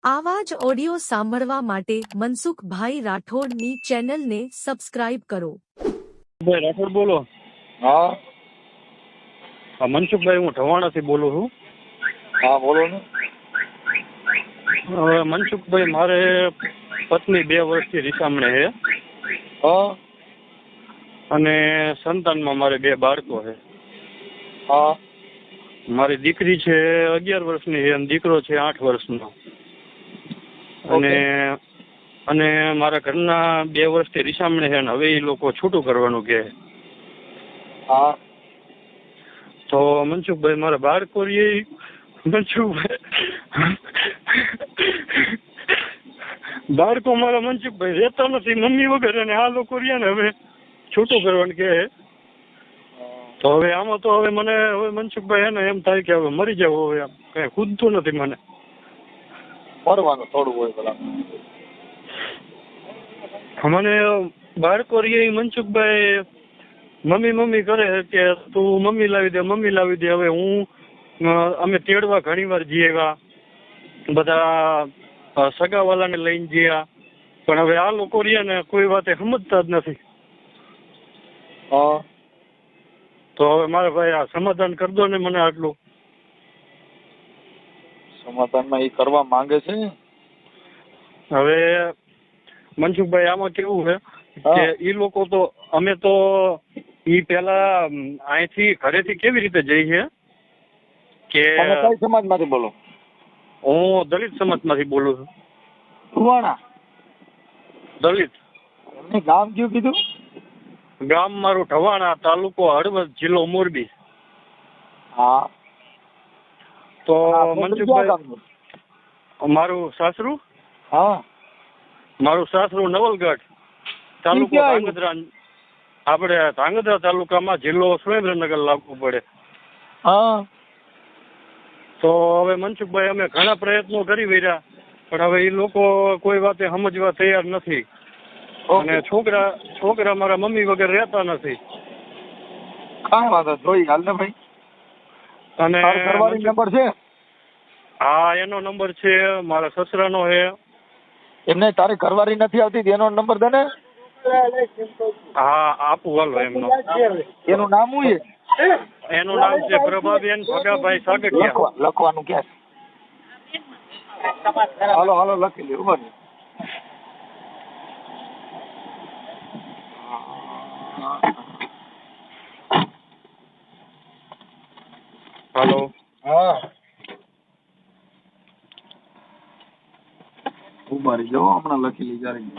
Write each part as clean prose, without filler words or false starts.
આવા જ ઓડિયો સાંભળવા માટે મનસુખભાઈ રાઠોડની ચેનલને સબસ્ક્રાઇબ કરો. ભાઈ રાઠોડ બોલો. હા મનસુખભાઈ, હું ઢવાણાથી બોલું છું. હા બોલો ને. હવે મનસુખભાઈ, મારે પત્ની 2 વર્ષથી રીસામણે છે હા અને સંતાનમાં મારે 2 બાળકો છે. હા મારી દીકરી છે 11 વર્ષની છે અને દીકરો છે 8 વર્ષનો. અને મારા ઘરના 2 વર્ષથી રીસામણે છે અને હવે એ લોકો છૂટું કરવાનું કહે. હા તો મનસુખભાઈ, મારા બાળકો બાળકો મારા મનસુખભાઈ રહેતા નથી મમ્મી વગર, અને આ લોકો રહ્યા ને હવે છૂટું કરવાનું કહે. તો હવે આમાં તો હવે મને હવે મનસુખભાઈ એને એમ થાય કે હવે મરી જાવ, હવે કઈ ખુદતું નથી મને. ફરવાનું થોડું હોય પેલા. મને બાળકો રહી મનસુખભાઈ મમ્મી મમ્મી કરે કે તું મમ્મી લાવી દે મમ્મી લાવી દે. હવે અમે તેડવા ઘણી વાર જઈએ, બધા સગાવાલાને લઈને ગયા, પણ હવે આ લોકો રહ્યા ને કોઈ વાતે સમજતા જ નથી. હા તો હવે મારે ભાઈ આ સમાધાન કરી દો ને મને આટલું. સમાધાનમાં એ કરવા માંગે છે. હવે મનસુખભાઈ, આમાં કેવું છે કે ઈ લોકો તો અમે તો ઈ પેલા અહીંથી ઘરેથી કેવી રીતે જઈએ કે તમે કઈ સમાજમાંથી બોલો? હું દલિત સમાજમાંથી બોલું છું. ઢવાણા? દલિત. એમને ગામ કયું કીધું? ગામ મારું ઢવાણા, તાલુકો હળવદ, જિલ્લો મોરબી. હા તો મનસુખભાઈ, મારું સાસરું નવલગઢ, તાલુકો ધાંગધ્રા. આપણે ધાંગધ્રા તાલુકામાં, જિલ્લો સુરેન્દ્રનગર લાગુ પડે. હા તો હવે મનસુખભાઈ, અમે ઘણા પ્રયત્નો કરી વર્યા, પણ હવે એ લોકો કોઈ વાતે સમજવા તૈયાર નથી. અને છોકરા મારા મમ્મી વગર રહેતા નથી. કાંઈ વાંધો જોઈ હાલ ને ભાઈ. અને ઘરવાળી નંબર છે? હા, એનો નંબર છે, મારા સસરાનો છે. એમને તારી ઘરવાળી નથી આવતી એનો નંબર દે ને. હા આપું, હાલો એમનો. એનું નામ શું છે? એનું નામ છે પ્રભાબેન ભગાભાઈ સાગઠિયા. લખવાનું ક્યાં? હાલો હાલો લખી લે. ઉભા હાલો. હા ઉભા રહી જાઓ, હમણાં લખી લઈ જરી.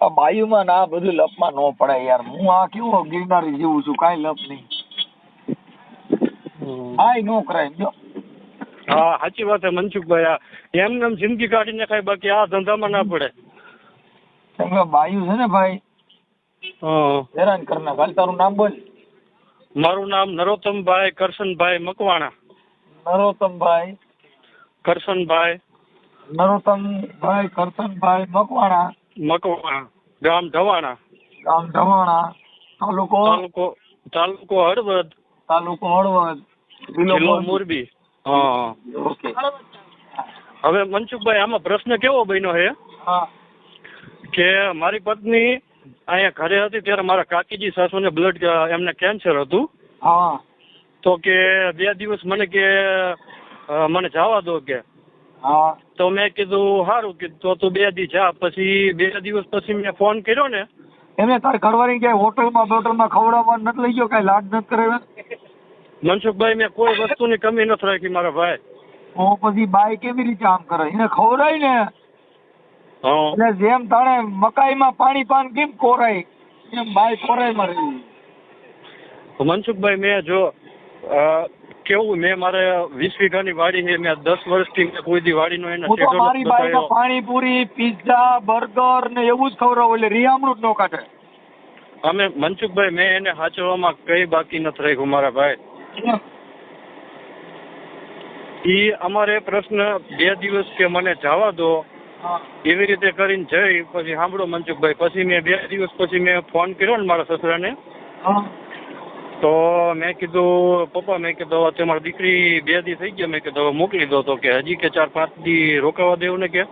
બાયુમાં ના બધું લપમાં ન પડાય યાર. હું આ કેવું ગિરનારી જેવું છું, કાંઈ લપ નહીં. આય નો કરાય જો. હા સાચી વાત છે મનસુખભાઈ, એમને જિંદગી કાઢીને ખાય, બાકી આ ધંધામાં ના પડે. બાયુ છે ને ભાઈ, હેરાન કરના. ખાલી તારું નામ બોલ. મારું નામ નરોત્તમભાઈ કરશનભાઈ મકવાણા. નરોત્તમભાઈ કરશનભાઈ મકવાણા. ગામ ઢવાણા. તાલુકો હળવદ, જિલ્લો મોરબી. હા ઓકે. હવે મનસુખભાઈ, આમાં પ્રશ્ન કેવો બન્યો છે કે મારી પત્ની અહીંયા ઘરે હતી ત્યારે મારા કાકીજી સાસુને બ્લડ, એમને કેન્સર હતું. હા તો કે 2 દિવસ મને કે મને જવા દો કે. હા તો મેં કીધું સારું, કીધું તો તું 2 દી જા. પછી 2 દિવસ પછી મેં ફોન કર્યો ને. એમને તારી ઘરવાળી ક્યાંય હોટલમાં ખવડાવવા નથી લઈ ગયો? કઈ લાડ નથી કરે? મનસુખભાઈ, મેં કોઈ વસ્તુની કમી નથી રાખી મારા ભાઈ. પછી બાઈ કેવી રીતે આમ કરે? એને ખવડાય ને એટલે જેમ તાણે મકાઈમાં પાણી પાન કેમ કોરાય એમ બાઈ કોરાયમાં રહી. મનસુખભાઈ, મેં જો કેવું, મેં મારે 20 વીઘાની વાડી છે. મેં 10 વર્ષથી મેં કોઈ દી વાડીનો એને મારી બાઈને પાણીપુરી, પિઝા, બર્ગર ને એવું જ ખવડાવું, એટલે રીયામૃત નો કાઢે. અમે મનસુખભાઈ, મેં એને સાચવવામાં કઈ બાકી નથી રાખ્યું મારા ભાઈ. ઈ અમારે પ્રશ્ન 2 દિવસ કે મને જવા દો, હા. એવી રીતે કરીને જઈ પછી સાંભળો મનસુખભાઈ, પછી મેં 2 દિવસ પછી મેં ફોન કર્યો ને મારા સસરાને, હા. તો મેં કીધું પપ્પા, મેં કીધું હવે તમારી દીકરી 2 દી થઈ ગયા, મેં કીધું હવે મોકલી દો. તો કે હજી કે 4-5 દી રોકાવા દેવું ને કે.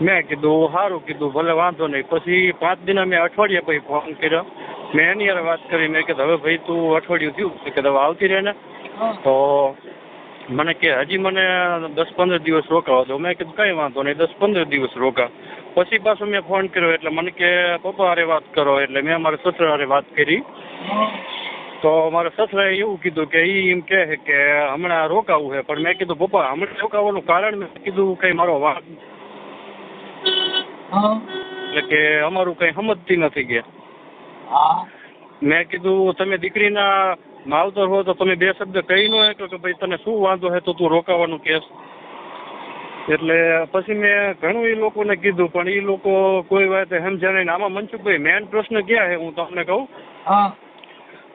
મેં કીધું સારું, કીધું ભલે વાંધો નહીં. પછી 5 દિના મેં અઠવાડિયા પછી ફોન કર્યો, મેં એની યાર વાત કરી. મેં કીધું હવે ભાઈ તું અઠવાડિયું થયું, મેં કીધું હવે આવતી રહે ને. તો મને કે હજી મને 10-15 દિવસ રોકાવા દો. મેં કીધું કંઈ વાંધો નહીં, 10-15 દિવસ રોકા. પછી પાછો મેં ફોન કર્યો એટલે મને કે પપ્પા હારે વાત કરો. એટલે મેં મારા સસરા હારે વાત કરી. તો મારા સસરાએ એવું કીધું કે એ એમ કહે છે કે હમણાં રોકાવું છે. પણ મેં કીધું પપ્પા હમણાં રોકાવાનું કારણ, મેં કીધું કંઈ મારો વાત એટલે કે અમારું કંઈ સમજતી નથી કે. મેં કીધું તમે દીકરીના માવતર હો તો તમે 2 શબ્દ કહી ન શકો કે ભાઈ તને શું વાંધો છે તો તું રોકાવાનું કહેશ. એટલે પછી મેં ઘણું એ લોકોને કીધું પણ એ લોકો કોઈ વાત સમજ્યા નહીં. આમાં મનસુખભાઈ મેન પ્રશ્ન ક્યાં છે હું તમને કહું,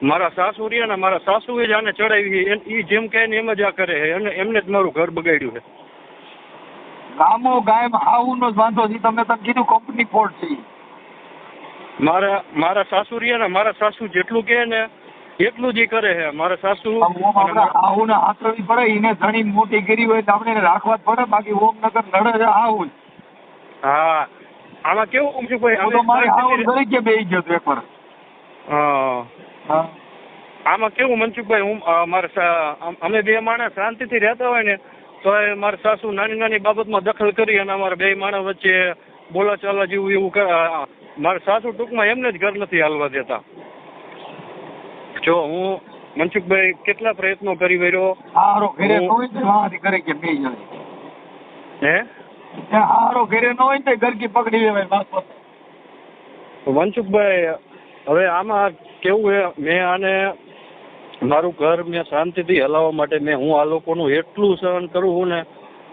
મારા સાસુ રહ્યા ને, મારા સાસુએ જ આને ચડાવી, એ જેમ કહે ને એમ જ આ કરે છે અને એમને જ મારું ઘર બગાડ્યું છે. ગામો ગામ આવું નો જ વાંધો છે. તમે કીધું કંપની ફોલ્ટ છે. મારા સાસુ રહ્યા ને, મારા સાસુ જેટલું કહે ને એટલું જ કરે છે. મારા સાસુ આવું ને હાથવી પડે, એને ઘણી મોટી કરી હોય તો આપણે રાખવા જ પડે. બાકી ઓમ નગર લડે છે આવું. હા, આમાં કેવું છે ભાઈ, મારી આવું તરીકે બેસી ગયો તો એકવાર. આમાં કેવું મનસુખભાઈ, હું અમે 2 માણસ શાંતિથી રહેતા હોય ને તો મારા સાસુ નાની નાની બાબતમાં દખલ કરી અને અમારા 2 માણસ વચ્ચે બોલા ચાલા જેવું એવું મારા સાસુ ટૂંકમાં એમને જ ઘર નથી હાલવા દેતા. જો હું મનસુખભાઈ કેટલા પ્રયત્નો કરી વર્યો. હારો ઘરે ન હોય તો વાંથી કરે કે બે જણ હે હારો ઘરે ન હોય તો ઘરકી પકડી લેવાય બસ. મનસુખભાઈ હવે આમાં કેવું છે, મેં આને મારું ઘર મેં શાંતિથી હલાવવા માટે હું આ લોકોનું એટલું સહન કરું છું ને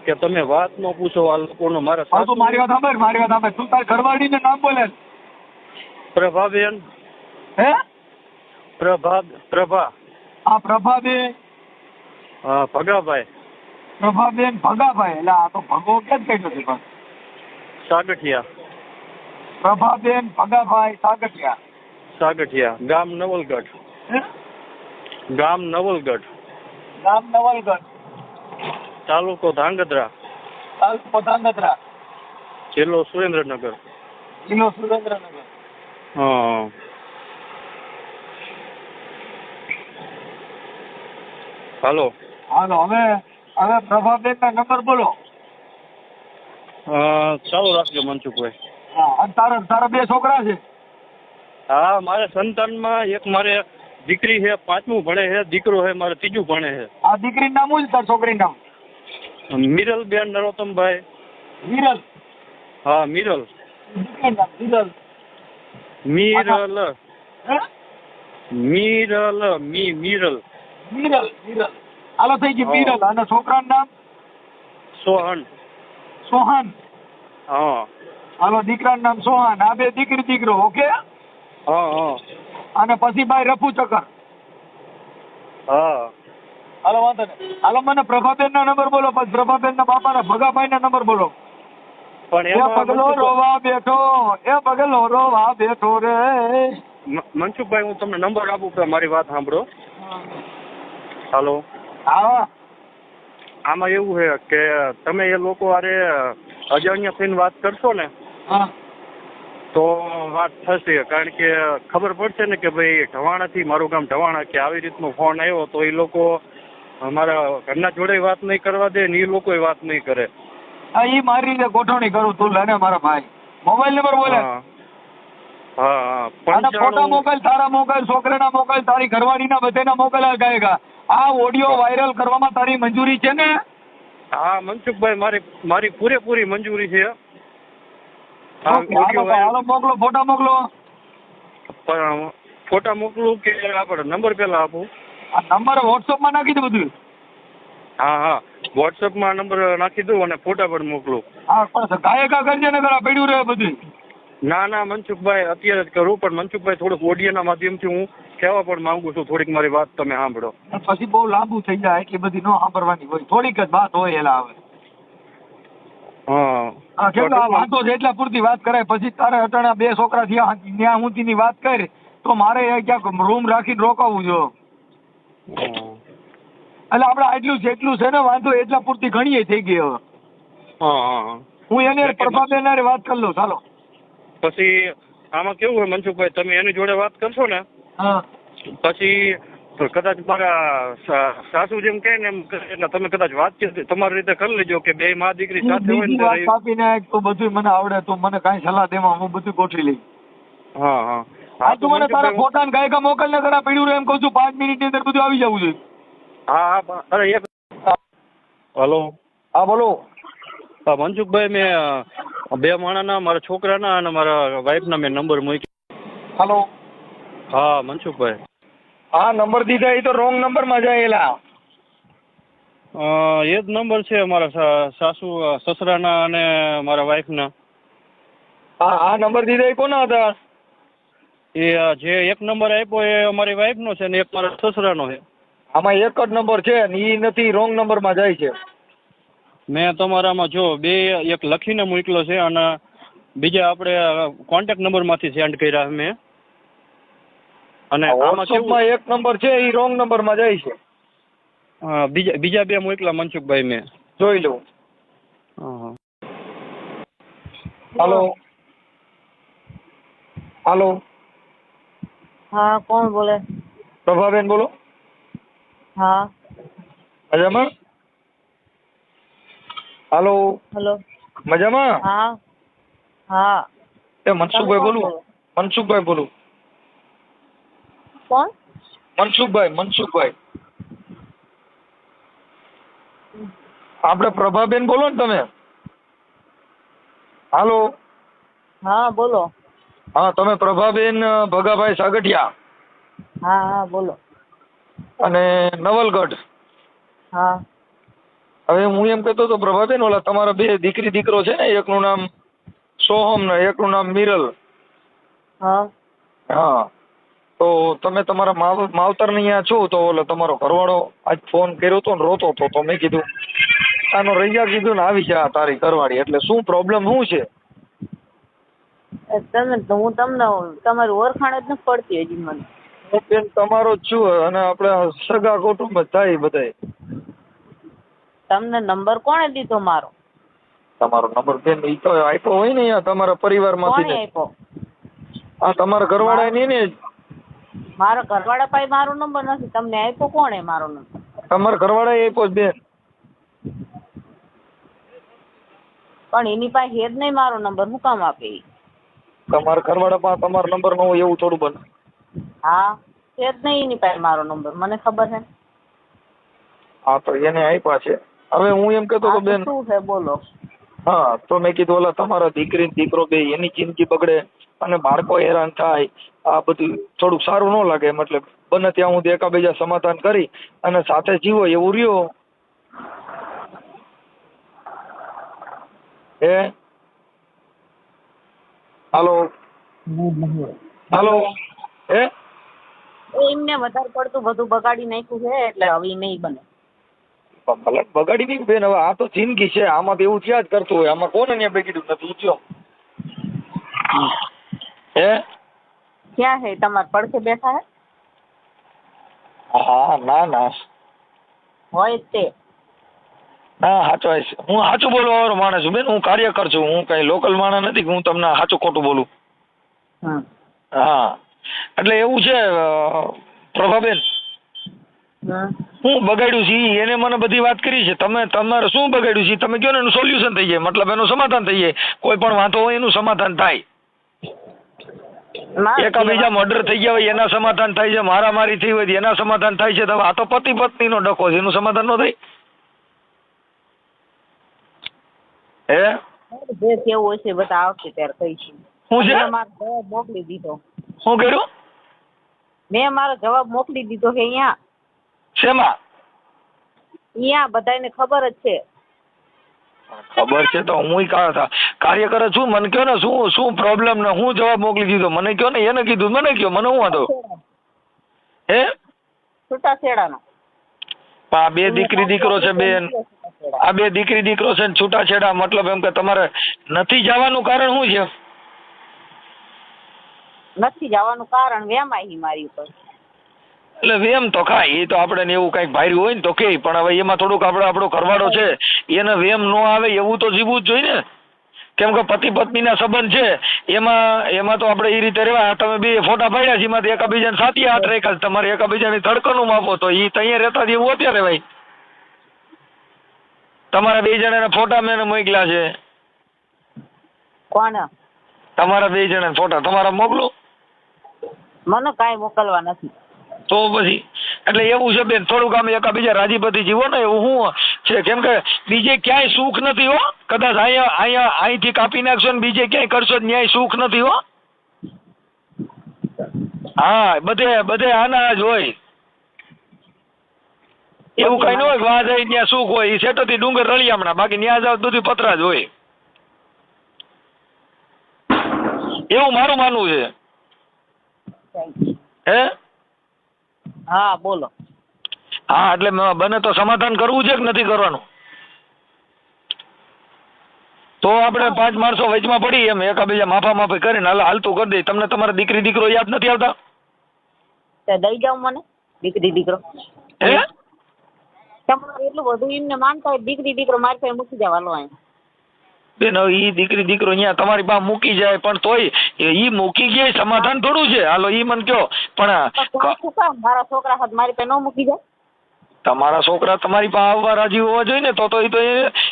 કે તમે વાત ન પૂછો. આ લોકોનો મારા સાસુ, મારી વાત સાંભળ, તું તાર ઘરવાળીને નામ બોલે. પ્રભાબેન. હે પ્રભા. હા પ્રભાબેન. હા ભગાભાઈ. પ્રભાબેન ભગાભાઈ. એટલે આ તો ભગો કેમ કહેતો છે પણ સાગઠિયા. પ્રભાબેન ભગાભાઈ સાગઠિયા. સાગઠિયા, ગામ નવલગઢ. ગામ નવલગઢ. ગામ નવલગઢ. તાલુકો ધાંગધ્રા. તાલુકો ધાંગધ્રા. જિલ્લો સુરેન્દ્રનગર. જિલ્લો સુરેન્દ્રનગર. હા. હાલો. હવે પ્રભાબેન ના નંબર બોલો. ચાલુ રાખજો મનસુખભાઈ. અને તારા 2 છોકરા છે? હા, મારે સંતાનમાં એક મારે દીકરી છે, 5મું ભણે છે, દીકરો છે મારે 3જું ભણે છે. આ દીકરીનું નામ શું છે તાર છોકરીનું નામ? મિરલબેન નરોત્તમભાઈ. મિરલ? હા મિરલ. દીકરીનું નામ મિરલ. મિરલ. મિરલ. મિરલ. મિરલ. હાલો થઈ ગઈ મિરલ. અને છોકરાનું નામ? સોહન. સોહન. હા. હાલો દીકરાનું નામ સોહન. આ 2 દીકરી દીકરો. ઓકે. હા. અને પછી ભાઈ રફુ ચક્કર. હા. હાલો વાંધો નહીં. હાલો મને પ્રભાબેન નો નંબર બોલો. પછી પ્રભાબેન ના બાપા ના ભગાભાઈ ના નંબર બોલો. પણ એ પગલો રોવા બેઠો, એ પગલો રોવા બેઠો રે. મનસુખભાઈ હું તમને નંબર આપું કે મારી વાત સાંભળો. હાલો. હા. આમાં એવું છે કે તમે એ લોકો હારે અજાણ્યા થઈને વાત કરશો ને તો વાત થશે. કારણ કે ખબર પડશે ને કે ભાઈ ઢવાણાથી, મારું ગામ ઢવાણા, કે આવી રીતનો ફોન આવ્યો તો એ લોકો અમારા ઘરના જોડે વાત નહીં કરવા દે ને એ લોકો વાત નહીં કરે. હા, એ મારી રીતે ગોઠવણી કરું. તું લઈને મારા ભાઈ મોબાઈલ નંબર બોલે. હા. ફોટા મોબાઈલ, તારા મોબાઈલ, છોકરાના મોબાઈલ, તારી ઘરવાળીના બધાના મોબાઈલ ગાયગા. આ ઓડિયો વાયરલ કરવામાં તારી મંજૂરી છે ને? હા મનસુખભાઈ, મારી પૂરેપૂરી મંજૂરી છે. હાલો મોકલો, ફોટા મોકલો. પણ ફોટા મોકલું કે આપણે નંબર પેલા આપું? આ નંબર વોટ્સઅપ માં નાખી દે બધું. હા, વોટ્સઅપ માં નંબર નાખી દઉં અને ફોટા પણ મોકલું. હા, પણ ગાયકા કરજે ને કરા પડ્યું રહે બધું. ના મનસુખભાઈ અત્યારે જ કરું. પણ મનસુખભાઈ થોડુંક ઓડિયોના માધ્યમથી હું કહેવા પણ માંગુ છું, થોડીક મારી વાત તમે સાંભળો. પછી બહુ લાંબુ થઈ જાય એટલી બધી ન સાંભળવાની હોય, થોડીક જ વાત હોય એલા આવે. હા, હા કેમ કે આ વાતો છે એટલા પૂરતી વાત કરાય, પછી તારે અટાણા 2 છોકરા થયા ત્યાં હુંથી ની વાત કરી તો મારે ક્યાંક રૂમ રાખીને રોકાવું જો. એટલે આપણે આટલું જેટલું છે ને વાંધો એટલા પૂરતી ઘણીએ થઈ ગઈ હવે. હું એને પ્રભાબેન હારે વાત કરી લઉં ચાલો. પછી આમાં કેવું હોય મનસુખભાઈ, તમે એની જોડે વાત કરશો ને હા પછી કદાચ મારા સાસુ જેમ કહે ને એમ એટલે તમે કદાચ વાતચીત તમારી રીતે કરી લેજો કે બે મા દીકરી સાથે હોય બીજી ને વાત કાપીને તો બધું મને આવડે તો મને કાંઈ સલાહ દેવા હું બધું ગોઠવી લઈ. હા તું મને તારા ફોટા ને ગાયકા મોકલ ને કરા પડ્યું એમ કહું છું 5 મિનિટ ની અંદર બધું આવી જવું જોઈએ. હા અરે એક હલો હા બોલો. હા મનસુખભાઈ, મેં 2 માણાના મારા છોકરાના અને મારા વાઈફના મેં નંબર મૂક્યા. હલો. હા મનસુખભાઈ. હા નંબર દીધા એ તો રોંગ નંબર માં જાયેલા. એ જ નંબર છે મારા સાસુ સસરાના અને મારા વાઈફના. હા આ નંબર દીધા એ કોના હતા? એ જે એક નંબર આપ્યો એ અમારી વાઈફનો છે ને એક મારા સસરાનો છે. આમાં એક જ નંબર છે ને એ નથી, રોંગ નંબર માં જાય છે. મેં તમારામાં જો 2 એક લખીને મોકલ્યો છે અને બીજા આપણે કોન્ટેક્ટ નંબરમાંથી સેન્ડ કર્યા મેં. અને આમાં કેવું એક નંબર છે એ રોંગ નંબર માં જાય છે. બીજા 2 મોકલા મનસુખભાઈ મેં. જોઈ લઉં. હાલો હાલો. હા કોણ બોલે? પ્રભાબેન બોલો. હા મજામાં? હાલો. હેલો. મજામાં? હા હા. એ મનસુખભાઈ બોલું. મનસુખભાઈ બોલું. કોણ? મનસુખભાઈ. આપણે પ્રભાબેન બોલો ને તમે? હાલો. હા બોલો. હા તમે પ્રભાબેન ભગાભાઈ સાગઠિયા? હા હા બોલો. અને નવલગઢ. હા. હવે હું એમ કહેતો હતો પ્રભાબેન, ઓલા તમારા 2 દીકરી દીકરો છે ને, એકનું નામ સોહમ ને એકનું નામ મિરલ. હા હા તો તમે તમારા માવતર ને અહીંયા છો તો ઓલો તમારો ઘરવાળો આજ ફોન કર્યો હતો ને રોતો હતો તો મેં કીધું આનો રૈયા કીધું ને આવી જા તારી ઘરવાળી, એટલે શું પ્રોબ્લેમ શું છે? હું તમને તમારી ઓળખાણ જ નથી પડતી હજી મને. હું બેન તમારો જ છું અને આપણે સગા કુટુંબ જ થાય બધાય. તમને નંબર કોણે દીધો મારો? તમારો નંબર બેન ઈ તો આપ્યો હોય ને અહીંયા તમારા પરિવારમાંથી. કોણે આપ્યો? હા તમારા ઘરવાળા નહીં ને? મારા ઘરવાળા પાસે મારો નંબર નથી. તમને આપ્યો કોણે મારો નંબર? તમારા ઘરવાળાએ આપ્યો બેન. પણ એની પાસે હેજ નહીં મારો નંબર, હું કામ આપે? તમારા ઘરવાળા પાસે તમારો નંબર ન હોય એવું થોડું બને. હા હેજ નહીં એની પાસે મારો નંબર, મને ખબર છે. હા તો એને આપ્યા છે. હવે હું એમ કહેતો તો બેન, શું છે બોલો. હા તો મેં કીધું ઓલા તમારા દીકરી દીકરો બે એની જિંદગી બગડે અને બાળકો હેરાન થાય, આ બધું થોડુંક સારું ન લાગે, મતલબ બને ત્યાં હું એકાબીજા સમાધાન કરી અને સાથે જીવો એવું રહ્યો. હાલો હાલો. એમને વધારે પડતું બધું બગાડી નાખ્યું છે એટલે હવે નહીં બને. ભલે બગાડી નહીં બેન, હવે આ તો જિંદગી છે, આમાં તો એવું થયા જ કરતું હોય, આમાં કોને ત્યાં બેગીડું નથી ઈચ્છ્યો. ક્યાં છે તમારે પડખે બેઠા હે? હા ના ના હોય તે હા સાચો હું સાચું બોલવા વાળો માણસ છું બેન, હું કાર્યકર છું, હું કઈ લોકલ માણસ નથી કે હું તમને સાચું ખોટું બોલું. હા એટલે એવું છે પ્રભાબેન, હું બગાડ્યું છે એને મને બધી વાત કરી છે. તમારે શું બગાડ્યું છે તમે કહો ને, એનું સોલ્યુશન થઈ જાય, મતલબ એનું સમાધાન થઈ જાય. કોઈ પણ વાંધો હોય એનું સમાધાન થાય. એકાબીજા મર્ડર થઈ ગયા હોય એના સમાધાન થાય છે, મારામારી થઈ હોય એના સમાધાન થાય છે. તો આ તો પતિ પત્ની નો ડખો છે, એનું સમાધાન ન થાય? જે કેવું હશે બધા આવશે ત્યારે કહીશું. શું છે? મારો જવાબ મોકલી દીધો. શું કર્યું? મેં મારો જવાબ મોકલી દીધો છે. અહીંયા શેમાં? અહીંયા બધાને ખબર જ છે. ખબર છે તો હું કાર્યકર છું, મને કયો ને શું પ્રોબ્લેમ ને હું જવાબ મોકલી દીધો, મને કયો ને, એને કીધું મને કયો, મને હું વાંધો? છૂટાછેડાનો પણ આ બે દીકરી દીકરો છે બેન, આ બે દીકરી દીકરો છે ને છૂટાછેડા, મતલબ એમ કે તમારે નથી જવાનું કારણ શું છે? નથી જવાનું કારણ વેમાઈ મારી ઉપર. એટલે વેમ તો ખાય, એ તો આપણે એવું કઈક ભાર્યું હોય ને તો કે, પણ હવે એમાં થોડુંક આપણો ઘરવાળો છે એને વેમ ન આવે એવું તો જીવવું જ જોઈએ ને. કેમ કે પતિ પત્નીના સંબંધ છે એમાં તો આપણે એ રીતે રહેવા. તમે બે ફોટા પાડ્યા છે એમાંથી એકાબીજાને સાથી હાથ રાખ્યા, તમારે એકાબીજાની ધડકનું માપો તો એ ત્યાં રહેતા એવું અત્યારે ભાઈ તમારા બે જણાના ફોટા મેં મોકલ્યા છે. કોણ? તમારા બે જણા ફોટા તમારા મોકલું? મને કાંઈ મોકલવા નથી. તો પછી એટલે એવું છે બેન, થોડુંક આમ એકાબીજા રાજીપતિ જીવો ને એવું શું છે. કેમ કે બીજે ક્યાંય સુખ નથી હો. કદાચ અહીંથી કાપી નાખશો ને બીજે ક્યાંય કરશો ન્યાય સુખ નથી હો. હા, બધે આના જ હોય. એવું કઈ ન હોય વાહ જાય ત્યાં સુખ હોય. એ સેટોથી ડુંગર રળિયામણા, બાકી ન્યા જાવ બધું પતરા જ હોય. એવું મારું માનવું છે. હે? હા બોલો. હા, એટલે બને તો સમાધાન કરવું છે કે નથી કરવાનું? તો આપણે 5 માણસો વચમાં પડી એમ એકાબીજા માફી કરીને હાલતું કરી દે. તમને તમારા દીકરી દીકરો યાદ નથી આવતા? દઈ જાવ મને દીકરી દીકરો. હે? તમારે એટલું બધું એમને માનતા હોય દીકરી દીકરો મારી પાસે મૂકી જવાનો હોય બેન. ઈ દીકરી દીકરો અહીંયા તમારી પાસે મૂકી જાય પણ તોય ઈ મૂકી ગયા સમાધાન થોડું છે. હાલો ઈ મને કયો. પણ મારા છોકરા સાથે મારી પાસે ન મૂકી જાય. તમારા છોકરા તમારી પાસે આવવા રાજી હોવા જોઈએ ને. તો એ તો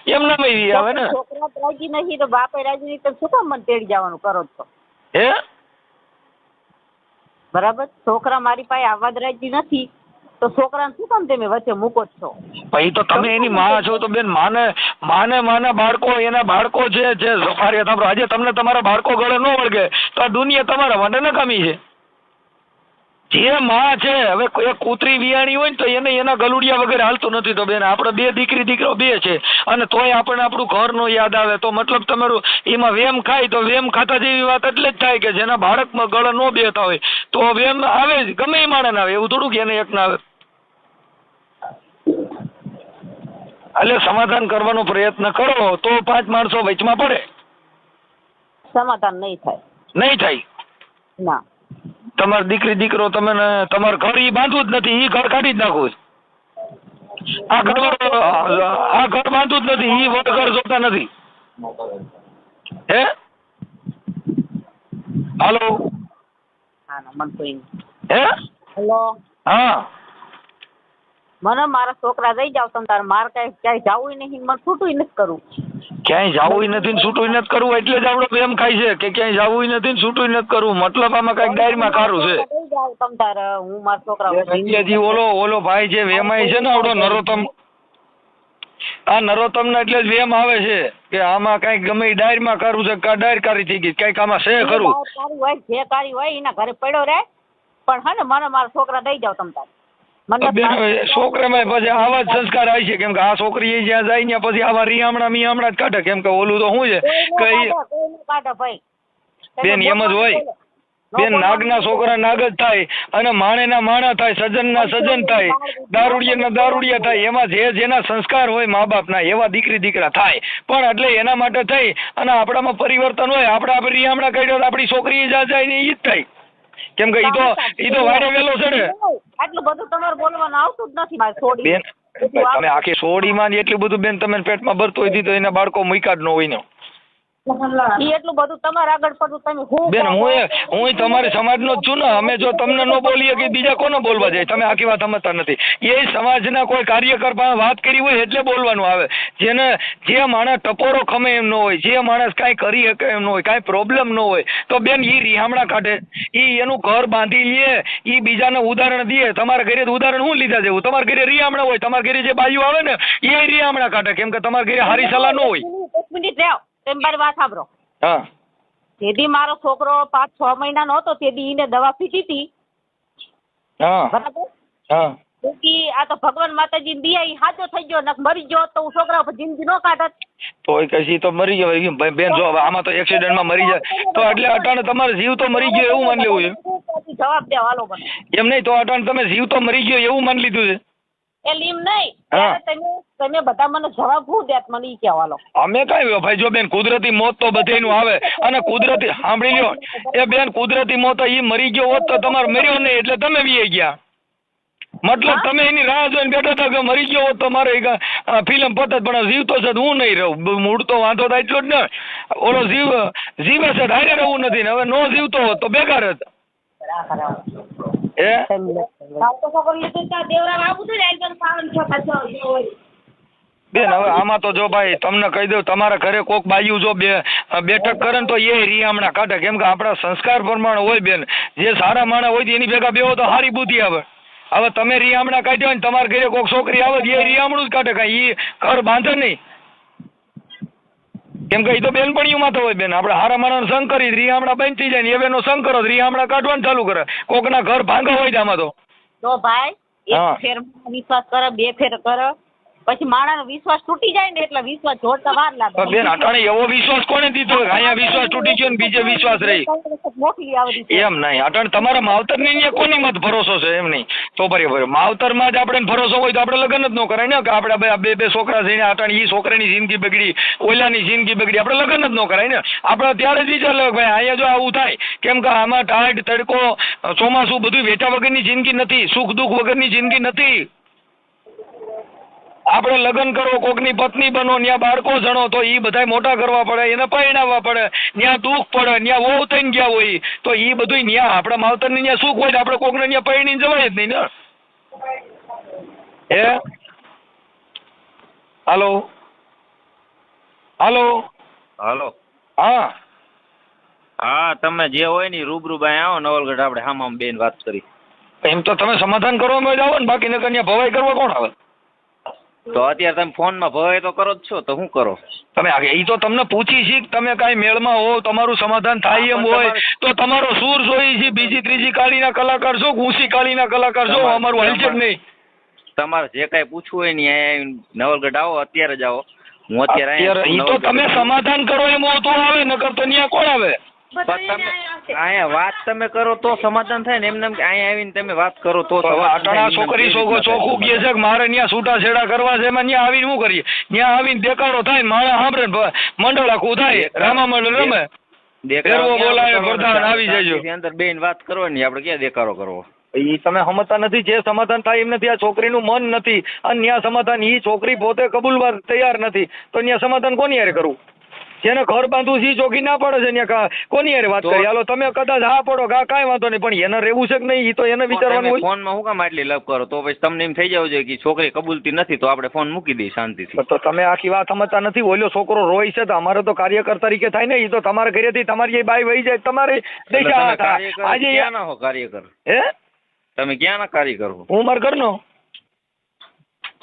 એમના માં આવે ને. છોકરા રાજી નથી તો બાપે રાજી નહીં તો શું કામ મને તેડી જવાનું કરો છો? હે? બરાબર. છોકરા મારી પાસે આવવા જ રાજી નથી તો છોકરાને શું કામ તમે વચ્ચે મૂકો છો? ભાઈ તો તમે એની માં છો તો બેન, માના બાળકો એના બાળકો છે જે સફારી હતા. આજે તમને તમારા બાળકો ગળે ન વળગે તો આ દુનિયા તમારા માટે નકામી છે. જે માં છે હવે એક કૂતરી વિયાણી હોય ને તો એને એના ગલુડિયા વગેરે હાલતું નથી. તો બેન આપણે બે દીકરી દીકરો બે છે અને તોય આપણને આપણું ઘર નો યાદ આવે તો મતલબ તમારું એમાં વેમ ખાય તો વેમ ખાતા જેવી વાત એટલે જ થાય કે જેના બાળકમાં ગળે ન બેતા હોય તો વેમ આવે જ, ગમે એ માણસ આવે. એવું થોડું કે એને એક ના આવે. એટલે સમાધાન કરવાનો પ્રયત્ન કરો તો 5 માણસો વચમાં પડે. સમાધાન નહીં થાય. નહીં થાય ના. તમારી દીકરી દીકરો તમે તમારું ઘર ઈ બાંધવું જ નથી, ઈ ઘર કાઢી જ નાખવું. આ ઘર બાંધવું જ નથી, ઈ ઘર જોતા નથી. હે? હાલો? હા ના મન કોઈ. હે? હેલો. હા. મને મારા છોકરા દઈ જાવ તમે તારે. મારે ક્યાંય જવું નહીં, મને છૂટું નથી કરવું. ક્યાંય જવું નથી ને છૂટું નથી કરવું એટલે જ આપણો પ્રેમ ખાય છે કે ક્યાંય જવું નથી ને છૂટું નથી કરવું. મતલબ આમાં કઈક ડાયરીમાં કારું છે. દઈ જાવ તમે તારે. હું મારા છોકરા ઓલો ભાઈ જે વેમાય છે ને આવડો નરોત્તમ, આ નરોત્તમ ને એટલે જ વેમ આવે છે કે આમાં કઈક ગમે ડાયરીમાં કારું છે. ડાયર કારી થઈ ગઈ કઈક આમાં છે ખરું. જે કારી હોય એના ઘરે પડ્યો રે પણ હે ને મને મારા છોકરા દઈ જાવ તમે તારે. છોકરામાં પછી આવા જ સંસ્કાર આવે છે. કેમ કે આ છોકરી જ્યાં જાય ત્યાં પછી આવા રિયામણા મિયામણા જ કાઢે. કેમ કે ઓલું તો શું છે કે બેન એમ જ હોય બેન. નાગના છોકરા નાગ જ થાય અને માણેના માણા થાય, સજનના સજન થાય, દારૂડિયાના દારૂડિયા થાય. એમાં જેના સંસ્કાર હોય મા બાપના એવા દીકરી દીકરા થાય. પણ એટલે એના માટે થઈ અને આપણામાં પરિવર્તન હોય. આપણે રિયામણા કાઢ્યો આપણી છોકરી જ્યાં જાય ને એ જ થાય. કેમ કે ઈ તો વાડે વેલો છે ને. આટલું બધું તમારે બોલવાનું આવતું જ નથી મારી છોડી બેન. તમે આખી સોડીમાં એટલું બધું બેન તમે પેટમાં ભરતો હોય તો એના બાળકો મૂક્યા જ ન હોય ને. એટલું બધું તમારે આગળ પડતું તમે બેન હું તમારી સમાજનો જ છું ને. અમે જો તમને ન બોલીએ કે બીજા કોને બોલવા જાય? તમે આખી વાત સમજતા નથી. એ સમાજના કોઈ કાર્યકર પાસે વાત કરી હોય એટલે બોલવાનું આવે. જે માણસ ટપોરો ખમે એમ ન હોય, જે માણસ કાંઈ કરી શકે એમ ન હોય, કાંઈ પ્રોબ્લેમ ન હોય તો બેન ઈ રિહામણા કાઢે, ઈ એનું ઘર બાંધી લે, ઈ બીજાને ઉદાહરણ દે. તમારા ઘરે ઉદાહરણ શું લીધા જેવું? તમારા ઘરે રિહામણા હોય, તમારા ઘરે જે બાજુ આવે ને એ રિહામણા કાઢે. કેમ કે તમારા ઘરે હારી સલાહ ન હોય. 1 મિનિટ રહ્યો તેમ મારી વાત સાંભળો. હા. તેથી મારો છોકરો 5-6 મહિનાનો હતો તેથી એને દવા પીધી હતી. હા. બરાબર. હા. આ તો ભગવાન માતાજી દિયા ઈ હાજો થઈ ગયો. મરી ગયો તો હું છોકરા ઉપર જિંદગી નો કાઢત. તોય કશી તો મરી ગયો બેન. જો આમાં તો એક્સિડન્ટમાં મરી જાય તો એટલે અટાણે તમારે જીવ તો મરી ગયો એવું માની લેવું છે. જવાબ દે હાલો મને. એમ નહીં તો અટાણે તમે જીવ તો મરી ગયો એવું માની લીધું છે. એ લીમ નહીં હા. ત્યારે તમે બધા મને જવાબ શું દેત મને ઈ કહેવાલો. અમે કઈ ભાઈ જો બેન કુદરતી મોત તો બધેયનું આવે અને કુદરતી સાંભળી લ્યો એ બેન કુદરતી મોત ઈ મરી ગયો હોત તો તમારે મર્યો નહીં એટલે તમે બી ગયા મતલબ તમે એની રાહ જોઈને બેઠા હતા કે મરી ગયો હોત તો મારે ફિલ્મ પતત પણ જીવતો છે હું નહીં રહું મૂળ તો વાંધો થાય એટલો જ ને ઓલો જીવે છે હારે રહેવું નથી ને હવે નો જીવતો હોત તો બેકાર જ બેન હવે આમાં તો જો ભાઈ તમને કહી દઉં તમારા ઘરે કોક બાયું જો બેઠક કરે ને તો એ રિયામણા કાઢે કેમ કે આપણા સંસ્કાર પ્રમાણે હોય બેન જે સારા માણસ હોય એની ભેગા બેહો તો સારી બુદ્ધિ આવે. હવે તમે રિયામણા કાઢ્યો ને તમારા ઘરે કોક છોકરી આવે એ રિયામણું જ કાઢે કાંઈ એ ઘર બાંધે નહીં કેમ કે એ તો બેનપણીઓમાં તો હોય બેન આપણે હારા માણસ સંગ કરી રિયામણા બંધ થઈ જાય ને એ બેનો સંગ કરો રિયામણા કાઢવાનું ચાલુ કરે કોકના ઘર ભાંગા હોય આમાં તો ભાઈ એક ફેર વિશ્વાસ કરે બે ફેર કરે પછી માણસનો વિશ્વાસ તૂટી જાય ને એટલે વિશ્વાસ જોડતા વાર લાગે. બેન અટાણે એવો વિશ્વાસ કોને દીધો અહીંયા વિશ્વાસ તૂટી ગયો ને બીજે વિશ્વાસ રહી મોકલી આવી એમ નહીં અટાણે તમારા માવતર ની કોની મત ભરોસો છે એમ નહીં તો બરાબર માવતર માં જ આપણે ભરોસો હોય તો આપણે લગ્ન જ ન કરાય ને કે આપણે બે છોકરા થઈને અટાણે એ છોકરાની જિંદગી બગડી ઓલાની જિંદગી બગડી આપણે લગ્ન જ ન કરાય ને આપણે ત્યારે જ વિચાર લે ભાઈ અહીંયા જો આવું થાય કેમ કે આમાં ટાઢ તડકો ચોમાસું બધું વેઠા વગરની જિંદગી નથી સુખ દુઃખ વગરની જિંદગી નથી. આપણે લગ્ન કરો કોકની પત્ની બનો ત્યાં બાળકો જણો તો એ બધા મોટા કરવા પડે એને પરણાવવા પડે ત્યાં દુઃખ પડે ત્યાં વહુ થઈને ગયા હોય તો એ બધું ત્યાં આપણા માવતરની ત્યાં સુખ હોય આપણે કોકને ત્યાં પરણીને જવાય જ નહીં ને. હે હાલો હાલો હાલો હા હા તમે જે હોય ને રૂબરૂ બાય આવો નવલગઢ આપણે હામાં બેન વાત કરી એમ તો તમે સમાધાન કરવામાં જ આવો ને બાકી નકર ત્યાં ભવાઈ કરવા કોણ આવે. તો અત્યારે તમે ફોનમાં ભવાઈ તો કરો જ છો તો શું કરો તમે એ તો તમને પૂછી છે તમે કાંઈ મેળમાં હો તમારું સમાધાન થાય એમ હોય તો તમારો સૂર જોઈ છે બીજી ત્રીજી કાળીના કલાકાર છો ઊંચી કાળીના કલાકાર છો અમારું હાલશે જ નહીં. તમારે જે કાંઈ પૂછવું હોય ને અહીંયા નવલગઢ આવો અત્યારે જ આવો હું અત્યારે એ તો તમે સમાધાન કરો એમ તો આવે નકર તો ત્યાં કોણ આવે. અહીંયા વાત તમે કરો તો સમાધાન થાય ને એમને અહીંયા આવીને તમે વાત કરો તો અટાણા છોકરી ચોખ્ખું કહે છે કે મારે ત્યાં છૂટા છેડા કરવા છે એમાં ત્યાં આવીને શું કરીએ ત્યાં આવીને દેખાડો થાય માણસ સાંભળે મંડળ આખું થાય રામા મંડળ રમે દેખાડો બોલાવે પ્રધાન આવી જજો અંદર બેન વાત કરવાની આપણે ક્યાં દેખાડો કરવો એ તમે સમજતા નથી જે સમાધાન થાય એમ નથી આ છોકરીનું મન નથી અને ત્યાં સમાધાન એ છોકરી પોતે કબૂલવા તૈયાર નથી તો ત્યાં સમાધાન કોની હારે કરવું જેને ઘર બાંધવું છે ચોખી ના પડે છે ત્યાં કોની હારે વાત કરી હાલો તમે કદાચ હા પડો કાંઈ વાંધો નહીં પણ એને રહેવું છે કે નહીં એ તો એને વિચારવાનું હોય. ફોનમાં હું કામ આટલી લપ કરો તો પછી તમને એમ થઈ જવું જોઈએ કે છોકરી કબૂલતી નથી તો આપણે ફોન મૂકી દઈએ શાંતિથી. તો તમે આખી વાત સમજતા નથી ઓલો છોકરો રોય છે તો અમારે તો કાર્યકર તરીકે થાય ને એ તો તમારા ઘરેથી તમારી બાઈ વહી જાય તમારે આજે ક્યાં ના હો કાર્યકર હે તમે ક્યાં ના કાર્યકર હો હું મારા ઘરનો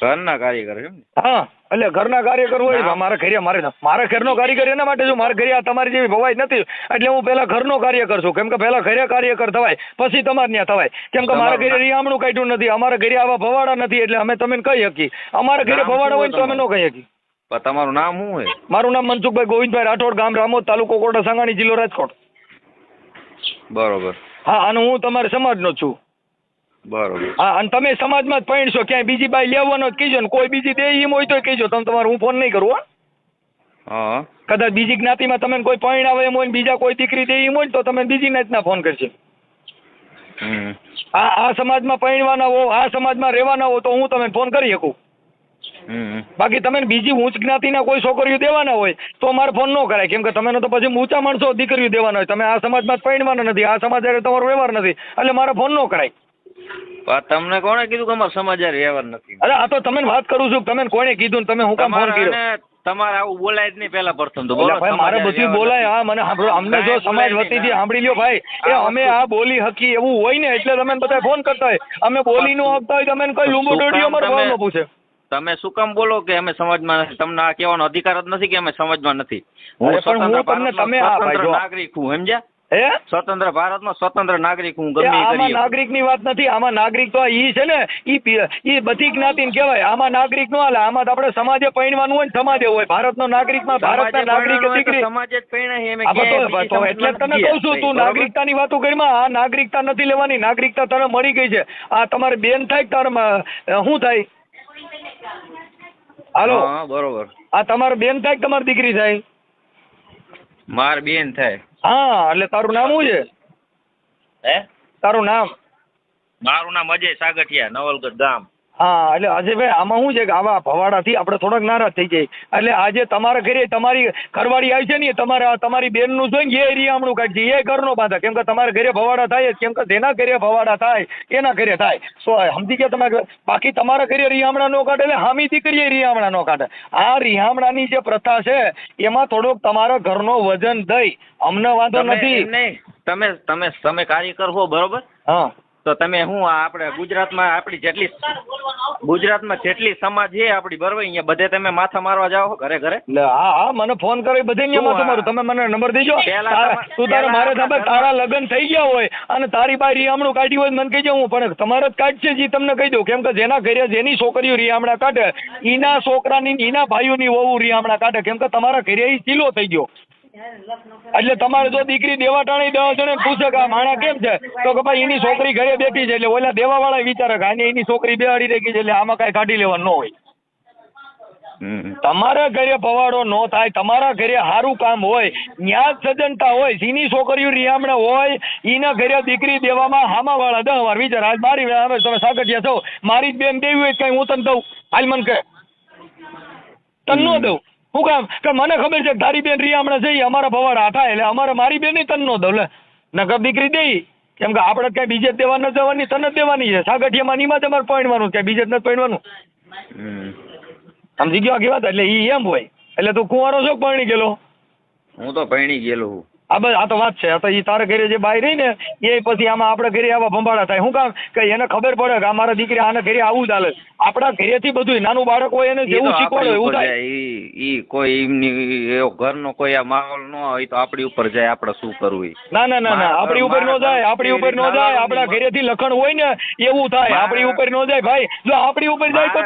ઘરના કાર્યકર એમ હા એટલે ઘરના કાર્યકર હોય મારા ઘરે મારા ઘરનો કાર્યકર એના માટે છું મારા ઘરે તમારી જેવી ભવાઈ નથી એટલે હું પેલા ઘરનો કાર્યકર છું કેમ કે પેલા ઘરે કાર્યકર થવાય પછી તમારે ત્યાં થવાય કેમ કે મારા ઘરે રિયામણું કાઢ્યું નથી અમારા ઘરે આવા ભવાડા નથી એટલે અમે તમે કહી શકીએ અમારા ઘરે ભવાડા હોય તો અમે ન કહી શકીએ. તમારું નામ શું હોય? મારું નામ મનસુખભાઈ ગોવિંદભાઈ રાઠોડ ગામ રામોદ તાલુકો કોટા સાંગાણી જિલ્લો રાજકોટ. બરોબર હા અને હું તમારા સમાજનો છું. બરોબર હા અને તમે સમાજમાં જ પૈણશો ક્યાંય બીજી બાઈ લેવાનો જ કહીજો ને કોઈ બીજી દે એમ હોય તો કહીજો તમે તમારે હું ફોન નહીં કરું હા કદાચ બીજી જ્ઞાતિમાં તમે કોઈ પૈણાવે એમ હોય ને બીજા કોઈ દીકરી દે એમ હોય ને તો તમે બીજી જ્ઞાતિના ફોન કરશે. આ સમાજમાં પૈણવાના હો આ સમાજમાં રહેવાના હો તો હું તમે ફોન કરી શકું બાકી તમે બીજી ઊંચ જ્ઞાતિના કોઈ છોકરીઓ દેવાના હોય તો મારે ફોન ન કરાય કેમ કે તમે તો પછી ઊંચા માણસો દીકરીઓ દેવાના હોય તમે આ સમાજમાં જ પૈણવાના નથી આ સમાજ તમારો વ્યવહાર નથી એટલે મારે ફોન ન કરાય. તમને કોણે કીધું કે અમારો સમાજ વ્યવહાર નથી? અરે આ તો તમે વાત કરું છું તમે કોને કીધું તમે હું કામ ફોન કર્યો? તમારે આવું બોલાય જ નહીં પેલા પ્રથમ તો ભાઈ મારે બધું બોલાય હા મને અમને જો સમાજ વતીથી સાંભળી લ્યો ભાઈ એ અમે આ બોલી હકી એવું હોય ને એટલે તમે બધા ફોન કરતા હોય અમે બોલી નું આપતા હોય તમે કઈ લૂંબુ ડોડીઓ અમારે ફોન પૂછે તમે શું કામ બોલો કે અમે સમાજમાં નથી? તમને આ કહેવાનો અધિકાર જ નથી કે અમે સમાજમાં નથી. હું સ્વતંત્ર નાગરિક હું સમજ્યા હે સ્વતંત્ર ભારતનો સ્વતંત્ર નાગરિક હું ગમે આમાં નાગરિક ની વાત નથી આમાં નાગરિક તો ઈ છે ને ઈ બધી જ્ઞાતિ ને કહેવાય આમાં નાગરિક નો હાલે આમાં આપણે સમાજે પૈણવાનું હોય ને સમાજે હોય ભારતનો નાગરિકમાં ભારતના નાગરિક દીકરી સમાજે જ પૈણા એટલે તને કહું છું તું નાગરિકતાની વાતો કરીમાં આ નાગરિકતા નથી લેવાની નાગરિકતા તને મળી ગઈ છે આ તમારે બેન થાય તારે શું થાય હાલો હા બરોબર. આ તમારી બેન થાય કે તમારી દીકરી થાય? માર બેન થાય. હા એટલે તારું નામ શું છે? હે? તારું નામ? મારું નામ અજય સાગઠિયા, નવલગઢ ગામ. હા એટલે અજયભાઈ આમાં શું છે કે આવા ભવાડાથી આપણે થોડાક નારાજ થઈ જાય. એટલે આજે તમારા ઘરે તમારી ઘરવાળી આવી છે ને તમારી બેનનું જોઈને એ રિયામણું કાઢશે, એ ઘરનો બાંધા. કેમ કે તમારા ઘરે ભવાડા થાય જ, કેમ કે જેના ઘરે ભવાડા થાય એના ઘરે થાય. સમજી ગયા તમે? બાકી તમારા ઘરે રિયામણા નો કાઢે એટલે હામી દીકરીએ રિયામણા નો કાઢે. આ રિયામણાની જે પ્રથા છે એમાં થોડોક તમારા ઘરનો વજન દઈ અમને વાંધો નથી. તમે કાર્યકર હો બરોબર? હા તો તમે હું આપણે ગુજરાતમાં જેટલી સમાજ છે આપણી બરોબર, અહીંયા બધે તમે માથા મારવા જાઓ ઘરે ઘરે? હા મને ફોન કરી બધે માથું મારું. તમે મને નંબર દેજો. તું તારે મારે તારા લગ્ન થઈ ગયા હોય અને તારી બાઈ રિયામણું કાઢી હોય મને કહી જાઉં, પણ તમારે જ કાઢશે જે તમને કહી દઉં. કેમ કે જેના ઘરે જેની છોકરીઓ રિયામણા કાઢે એના છોકરાની એના ભાઈઓની વહુ રિયામણા કાઢે. કેમ કે તમારા ઘરે એ ચીલો થઈ ગયો. એટલે તમારે જો દીકરી દેવા ટાણી 10 જણે પૂછે કે આ માણા કેમ છે, તો કે ભાઈ એની છોકરી ઘરે બેઠી છે. એટલે ઓલા દેવા વાળા વિચારે કે આને એની છોકરી બેહાડી રાખી છે એટલે આમાં કઈ કાઢી લેવાનું ન હોય. તમારા ઘરે ભવાડો ન થાય, તમારા ઘરે સારું કામ હોય, ન્યાજ સજનતા હોય, જેની છોકરીઓ રિયામણા હોય એના ઘરે દીકરી દેવામાં હામા વાળા 10 વાર વિચાર. આજ મારી હવે તમે સાગઠિયા છો, મારી જ બેન દેવી હોય કઈ હું તને દઉં? હાલ મને કહે તને ન દઉં. શું કામ? કે મને ખબર છે કે તારી બેન રિયામણા છે અમારા ભવાડા થાય એટલે મારી બેન તને ન દઉં. લે નકર દીકરી દઈ. કેમ કે આપણે કઈ બીજે જ દેવા ન જવાની, તને જ દેવાની છે. સાગઠિયામાં નીમાં તમારે પરણવાનું છે, બીજે જ નથી પરણવાનું. સમજી ગયો આ વાત? એટલે ઈ એમ હોય. એટલે તું કુંવારો છો પરણી ગયેલો? હું તો પરણી ગયેલો હું. આ બસ આ તો વાત છે. તો એ તારા ઘરે જે બાઈ રહી ને એ પછી આમાં આપણે ઘરે આવા ભંભાળા થાય. શું કામ? કે એને ખબર પડે કે અમારા દીકરી આના ઘરે આવું ચાલે. આપણા ઘરેથી બધું નાનું બાળક હોય એને જેવું શીખવાડે એવું થાય. ઈ કોઈ એમની એવો ઘરનો કોઈ આ માહોલ ન હોય તો આપણી ઉપર જાય. આપણે શું કરવું? ના આપણી ઉપર ન જાય. આપણી ઉપર ન જાય. આપણા ઘરેથી લખણ હોય ને એવું થાય. આપણી ઉપર ન જાય ભાઈ. જો આપણી ઉપર જાય તો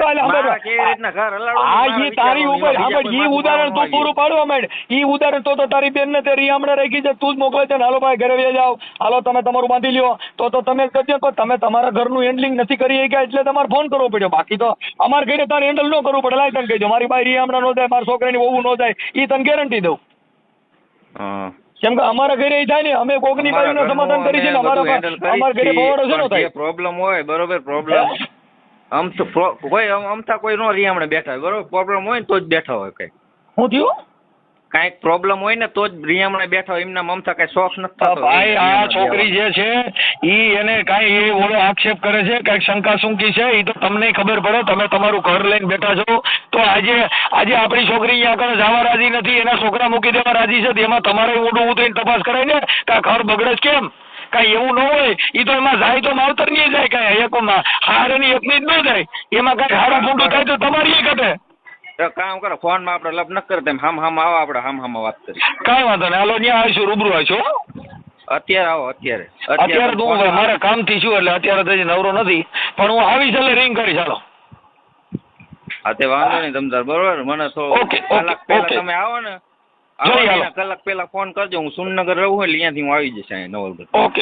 તારી ઉપર ઈ ઉદાહરણ તું પૂરું પાડવા માંડ. ઈ ઉદાહરણ તો તારી બેન ને તે રિયામણે રાખી છે, તું જ મોકલે છે ને હાલો ભાઈ ઘરે જાઓ, હાલો તમે તમારું બાંધી લ્યો. તો તમે કરજો. પણ તમે તમારા ઘરનું હેન્ડલિંગ નથી કરી શક્યા એટલે તમારે ફોન કરવો પડ્યો. બાકી તો અમારા ઘરે તારે હેન્ડલ ન કરવું પડે. લાય તને કહેજો મારી બાઈ રિયામણા ન જાય, મારા છોકરાની વહુ ન જાય, એ તને ગેરંટી દઉં. કેમ કે અમારા ઘરે એ થાય ને, અમે કોકની બાઈનું સમાધાન કરી છે ને. અમારા ઘરે ભવાડો છે ને થાય પ્રોબ્લેમ હોય બરોબર. પ્રોબ્લેમ અમથા કોઈ નો રિયામણે બેઠા હોય બરોબર. પ્રોબ્લેમ હોય ને તો જ બેઠા હોય. કઈ શું થયું? કઈક પ્રોબ્લેમ હોય ને તો જ રિયામણે બેઠા હોય. એમના મમતા કઈ શોખ નથી થતો. ભાઈ આ છોકરી જે છે ઈ એને કઈ એ ઓલો આક્ષેપ કરે છે, કઈક શંકા શુંકી છે, એ તો તમને ખબર પડે. તમે તમારું ઘર લઈને બેઠા છો તો આજે આપણી છોકરી અહીંયા આગળ જવા રાજી નથી, એના છોકરા મૂકી દેવા રાજી છે. એમાં તમારે ઊંડું ઉતરીને તપાસ કરાય ને કે ઘર બગડે જ કેમ? કઈ એવું ન હોય. એ તો એમાં જાય તો માવતર ની જાય, કઈ એકમાં હારની એકની જ ન જાય. એમાં કઈ હારું ફૂંડું થાય તો તમારી ઘટે. કામ કરો ફોન માં આપણે લપ ન કરતા હામ આવો. આપણે હામ વાત કરી. કઈ વાંધો નહીં. હાલો ત્યાં આવીશું, રૂબરૂ આવીશું. અત્યારે આવો. અત્યારે તો હું મારા કામ થી છું એટલે અત્યારે તો નવરો નથી, પણ હું આવીશ એટલે રિંગ કરીશ. હાલો હા તે વાંધો નહીં તમતાર બરોબર. મને તો કલાક પહેલા તમે આવો ને, કલાક પહેલા ફોન કરજો. હું સુનનગર રહું એટલે અહીંયાથી હું આવી જઈશ નવલગઢ. ઓકે.